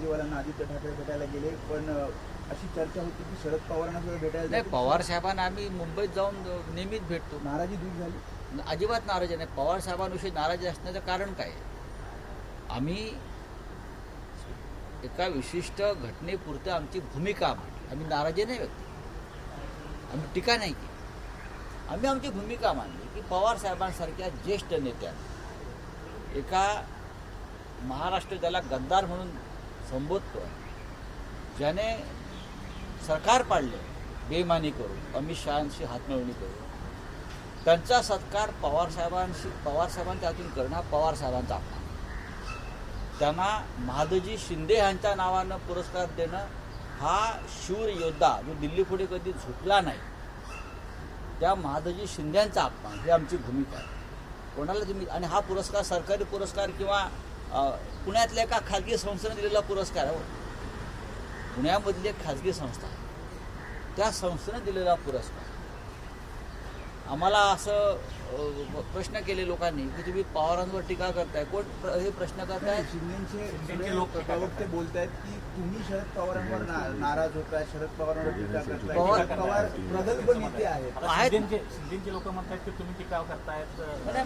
केजरीवालांना आदित्य ठाकरे भेटायला गेले, पण अशी चर्चा होती की शरद पवारांना सुद्धा भेटायला नाही, जातील. पवार साहेबांना आम्ही मुंबईत जाऊन नेहमीच भेटतो. नाराजी दूर झाली. अजिबात नाराजी नाही. पवार साहेबांविषयी नाराजी असण्याचं कारण काय? आम्ही एका विशिष्ट घटनेपुरतं आमची भूमिका मांडली. आम्ही नाराजी नाही व्यक्त केली, आम्ही टीका नाही केली. आम्ही आमची भूमिका मांडली की पवार साहेबांसारख्या ज्येष्ठ नेत्यांना एका महाराष्ट्र त्याला गद्दार म्हणून संबोधतो, ज्याने सरकार पाडले बेईमानी करून, अमित शहांशी हातमिळवणी करून, त्यांचा सत्कार पवारसाहेबांच्या हातून करणं हा पवारसाहेबांचा अपमान. त्यांना महादजी शिंदे यांच्या नावानं पुरस्कार देणं हा शूर योद्धा जो दिल्लीपुढे कधी झुकला नाही, त्या महादजी शिंद्यांचा अपमान, ही आमची भूमिका आहे. कोणाला तुम्ही, आणि हा पुरस्कार सरकारी पुरस्कार किंवा पुण्यातल्या एका खाजगी संस्थेने दिलेला पुरस्कार आहे. पुण्यामधली एक खाजगी संस्था आहे, त्या संस्थेने दिलेला पुरस्कार. आम्हाला असं प्रश्न केले लोकांनी की तुम्ही पवारांवर टीका करताय. कोण हे प्रश्न करताय? शिंदेचे लोक प्रवक्ते बोलतायत की तुम्ही शरद पवारांवर नाराज होताय, शरद पवारांवर टीका करताय. शरद पवार प्रगल्भ नेते आहेत. शिंदेचे लोक म्हणतात की तुम्ही टीका करतायत. माझ्या